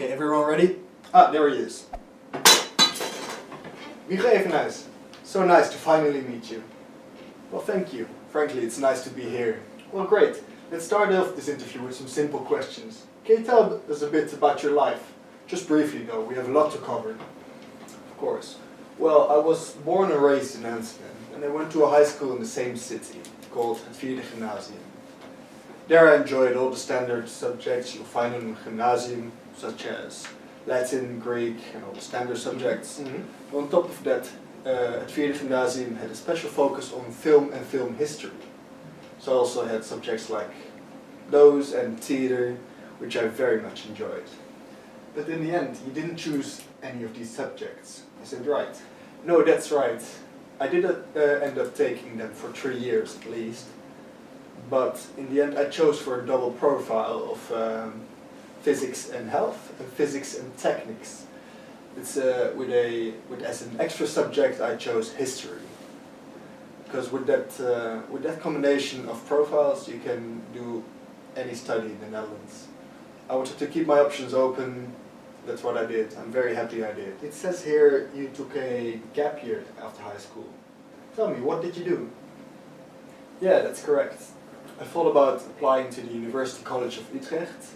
Okay, everyone ready? Ah, there he is. Michaël Evenhuis. So nice to finally meet you. Well, thank you. Frankly, it's nice to be here. Well, great. Let's start off this interview with some simple questions. Can you tell us a bit about your life? Just briefly though, we have a lot to cover. Of course. Well, I was born and raised in Amsterdam, and I went to a high school in the same city, called University College Groningen. There I enjoyed all the standard subjects you'll find in a gymnasium, such as Latin, Greek, and all the standard subjects. Mm-hmm. On top of that, University Gymnasium had a special focus on film and film history. So I also had subjects like those and theater, which I very much enjoyed. But in the end, you didn't choose any of these subjects. Is it right? No, that's right. I did end up taking them for 3 years at least. But in the end, I chose for a double profile of physics and health and physics and techniques. It's with as an extra subject I chose history, because with that combination of profiles you can do any study in the Netherlands. I wanted to keep my options open. That's what I did. I'm very happy I did. It says here you took a gap year after high school. Tell me, what did you do? Yeah, that's correct. I thought about applying to the University College of Utrecht,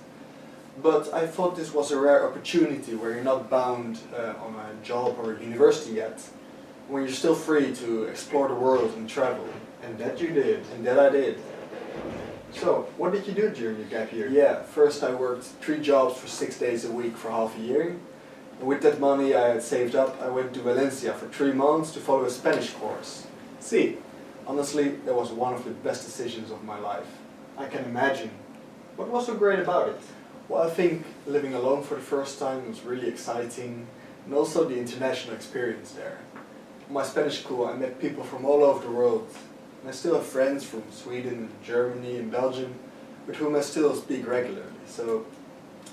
but I thought this was a rare opportunity where you're not bound on a job or a university yet, when you're still free to explore the world and travel. And that you did. And that I did. So, what did you do during your gap year? Yeah, first I worked 3 jobs for 6 days a week for half a year. And with that money I had saved up, I went to Valencia for 3 months to follow a Spanish course. See, honestly, that was one of the best decisions of my life. I can imagine. What was so great about it? Well, I think living alone for the first time was really exciting, and also the international experience there. In my Spanish school I met people from all over the world, and I still have friends from Sweden, Germany and Belgium, with whom I still speak regularly. So,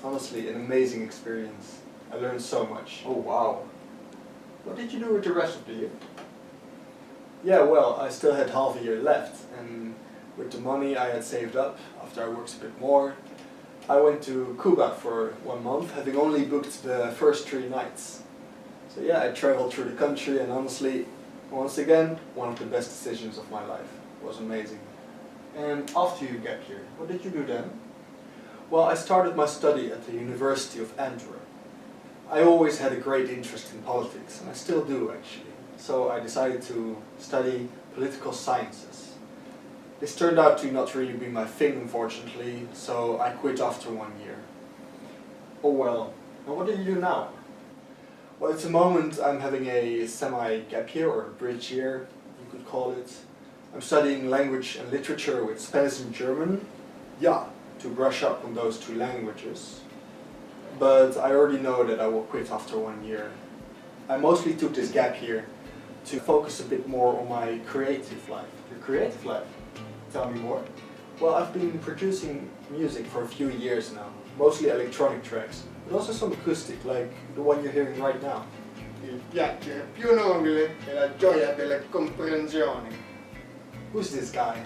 honestly, an amazing experience. I learned so much. Oh wow. What did you do with the rest of the year? Yeah, well, I still had half a year left, and with the money I had saved up, after I worked a bit more, I went to Cuba for 1 month, having only booked the first 3 nights. So yeah, I traveled through the country, and honestly, once again, one of the best decisions of my life. It was amazing. And after your gap year, what did you do then? Well, I started my study at the University of Antwerp. I always had a great interest in politics, and I still do actually. So I decided to study political sciences. This turned out to not really be my thing, unfortunately, so I quit after 1 year. Oh well. And what do you do now? Well, at the moment I'm having a semi-gap year, or a bridge year, you could call it. I'm studying language and literature with Spanish and German. Yeah, to brush up on those 2 languages. But I already know that I will quit after 1 year. I mostly took this gap year to focus a bit more on my creative life. Your creative life? Tell me more. Well, I've been producing music for a few years now, mostly electronic tracks, but also some acoustic, like the one you're hearing right now. Il piacere più nobile è la gioia della comprensione. Who's this guy?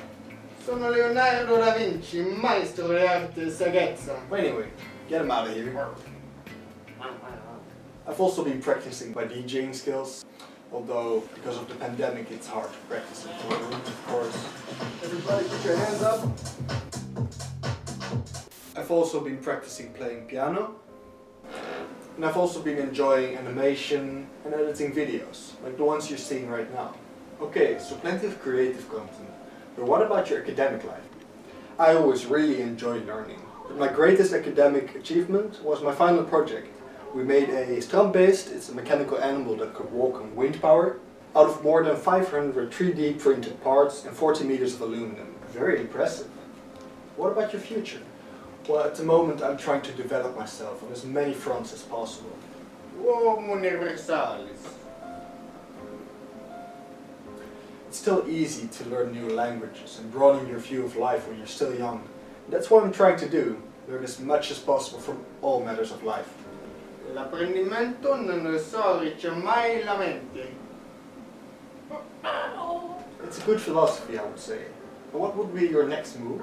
Sono Leonardo da Vinci, maestro dell'arte e saggezza. Anyway, get him out of here. I've also been practicing my DJing skills, although because of the pandemic it's hard to practice in the room, of course. Everybody put your hands up. I've also been practicing playing piano, and I've also been enjoying animation and editing videos, like the ones you're seeing right now. Okay, so plenty of creative content, but what about your academic life? I always really enjoyed learning, but my greatest academic achievement was my final project. We made a strand-based, it's a mechanical animal that could walk on wind power, out of more than 500 3D printed parts and 40 meters of aluminum. Very impressive. What about your future? Well, at the moment I'm trying to develop myself on as many fronts as possible. Uomo universalis. It's still easy to learn new languages and broaden your view of life when you're still young. That's what I'm trying to do, learn as much as possible from all matters of life. L'apprendimento non sorge mai la mente. It's a good philosophy, I would say. But what would be your next move?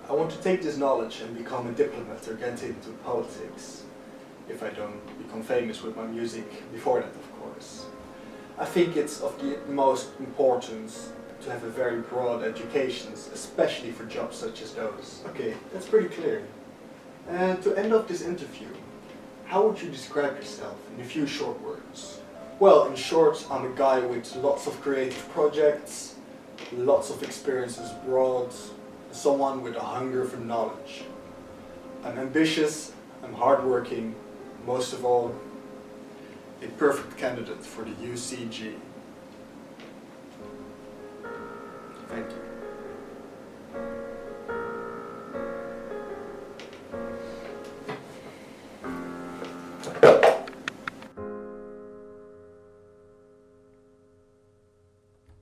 I want to take this knowledge and become a diplomat or get into politics. if I don't become famous with my music before that, of course. I think it's of the most importance to have a very broad education, especially for jobs such as those. Okay, that's pretty clear. And to end off this interview, how would you describe yourself in a few short words? Well, in short, I'm a guy with lots of creative projects, lots of experiences abroad, someone with a hunger for knowledge. I'm ambitious, I'm hardworking, most of all, a perfect candidate for the UCG. Thank you.